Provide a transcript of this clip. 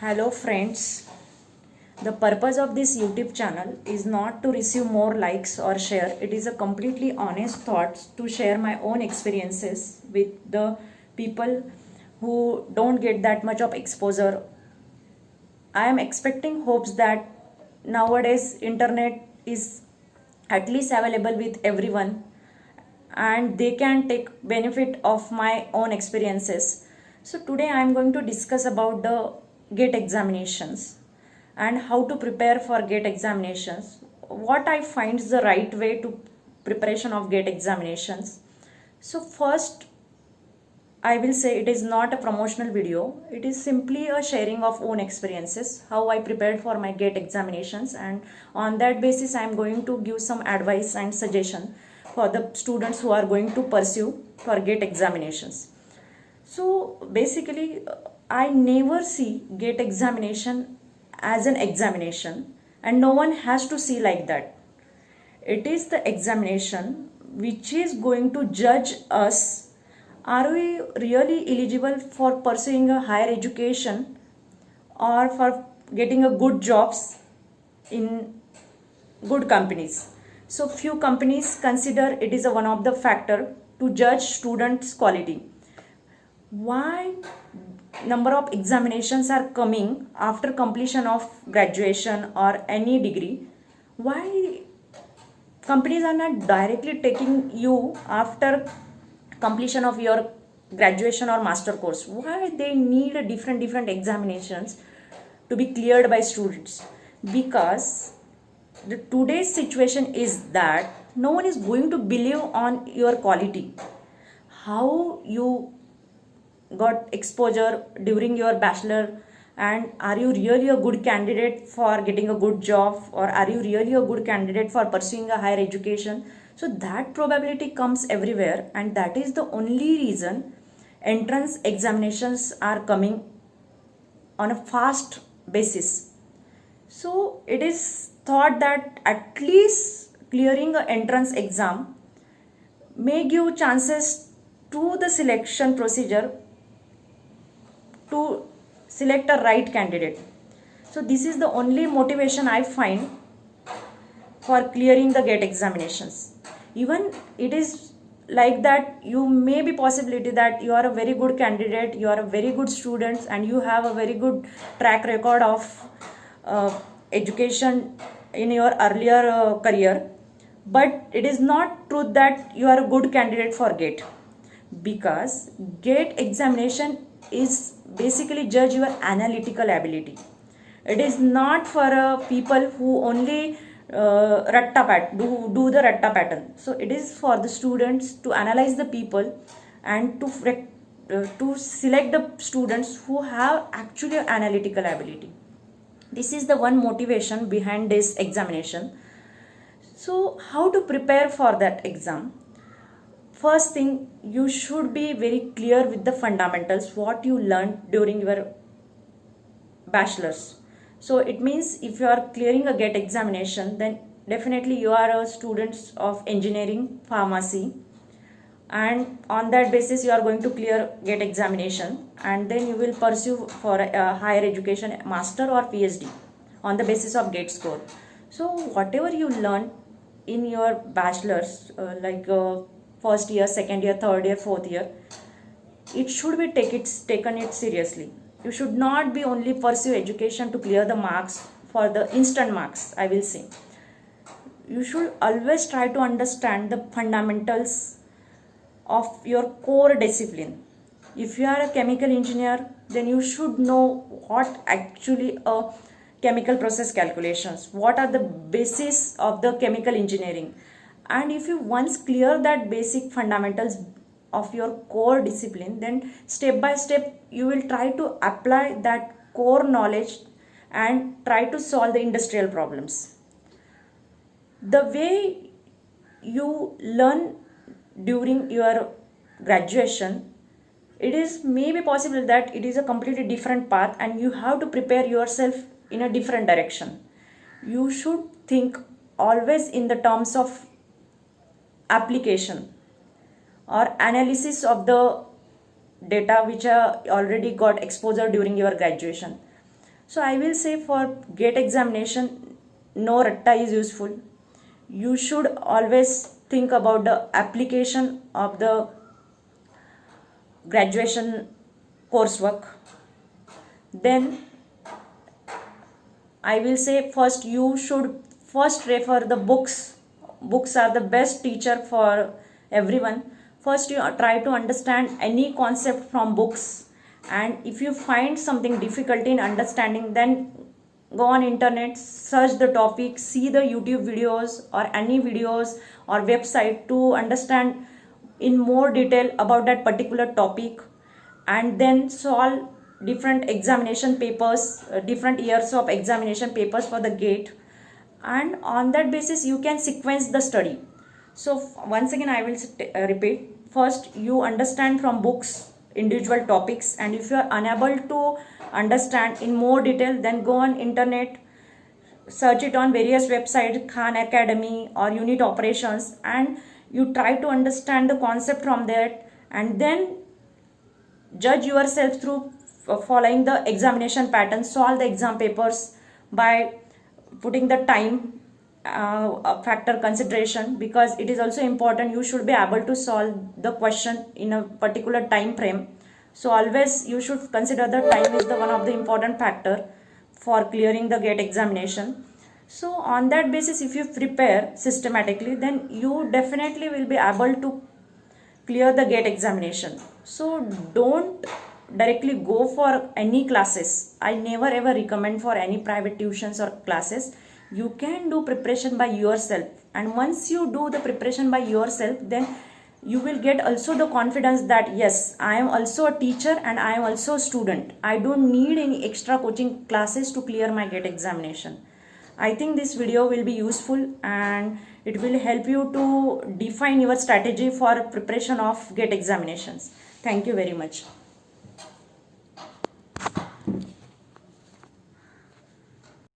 Hello friends, the purpose of this YouTube channel is not to receive more likes or share. It is a completely honest thoughts to share my own experiences with the people who don't get that much of exposure. I am expecting hopes that nowadays internet is at least available with everyone and they can take benefit of my own experiences. So today I am going to discuss about the GATE examinations and how to prepare for GATE examinations. What I find is the right way to preparation of GATE examinations. So first I will say it is not a promotional video. It is simply a sharing of own experiences, how I prepared for my GATE examinations, and on that basis I am going to give some advice and suggestion for the students who are going to pursue for GATE examinations. So basically I never see GATE examination as an examination, and no one has to see like that. It is the examination which is going to judge us, are we really eligible for pursuing a higher education or for getting a good jobs in good companies. So few companies consider it is a one of the factor to judge students quality. Why number of examinations are coming after completion of graduation or any degree? Why companies are not directly taking you after completion of your graduation or master course? Why they need a different examinations to be cleared by students? Because the today's situation is that no one is going to believe on your quality, how you got exposure during your bachelor, and are you really a good candidate for getting a good job, or are you really a good candidate for pursuing a higher education? So that probability comes everywhere, and that is the only reason entrance examinations are coming on a fast basis. So it is thought that at least clearing an entrance exam may give chances to the selection procedure to select a right candidate. So this is the only motivation I find for clearing the GATE examinations. Even it is like that, you may be possibility that you are a very good candidate, you are a very good student, and you have a very good track record of education in your earlier career, but it is not true that you are a good candidate for GATE, because GATE examination is basically judge your analytical ability. It is not for people who only do the ratta pattern. So it is for the students to analyze the people and to select the students who have actually analytical ability. This is the one motivation behind this examination. So how to prepare for that exam? First thing, you should be very clear with the fundamentals, what you learned during your bachelor's. So it means if you are clearing a GATE examination, then definitely you are a student of engineering, pharmacy, and on that basis you are going to clear GATE examination, and then you will pursue for a higher education, master or PhD on the basis of GATE score. So whatever you learn in your bachelor's, first year, second year, third year, fourth year, it should be taken it seriously. You should not be only pursue education to clear the marks for the instant marks, I will say. You should always try to understand the fundamentals of your core discipline. If you are a chemical engineer, then you should know what actually a chemical process calculations, what are the basis of the chemical engineering. And if you once clear that basic fundamentals of your core discipline, then step by step you will try to apply that core knowledge and try to solve the industrial problems. The way you learn during your graduation, it is maybe possible that it is a completely different path and you have to prepare yourself in a different direction. You should think always in the terms of application or analysis of the data which already got exposure during your graduation. So I will say for GATE examination, no ratta is useful. You should always think about the application of the graduation coursework. Then I will say first you should first refer the books. Books are the best teacher for everyone. First you try to understand any concept from books, and if you find something difficult in understanding, then go on internet, search the topic, see the YouTube videos or any videos or website to understand in more detail about that particular topic, and then solve different examination papers, different years of examination papers for the GATE, and on that basis you can sequence the study. So once again I will repeat, first you understand from books individual topics, and if you are unable to understand in more detail, then go on internet, search it on various websites, Khan Academy or Unit Operations, and you try to understand the concept from that, and then judge yourself through following the examination pattern, solve the exam papers by putting the time factor consideration, because it is also important you should be able to solve the question in a particular time frame. So always you should consider the time is the one of the important factor for clearing the GATE examination. So on that basis, if you prepare systematically, then you definitely will be able to clear the GATE examination. So don't directly go for any classes. I never ever recommend for any private tuitions or classes. You can do preparation by yourself, and once you do the preparation by yourself, then you will get also the confidence that yes, I am also a teacher and I am also a student. I don't need any extra coaching classes to clear my GATE examination. I think this video will be useful and it will help you to define your strategy for preparation of GATE examinations. Thank you very much.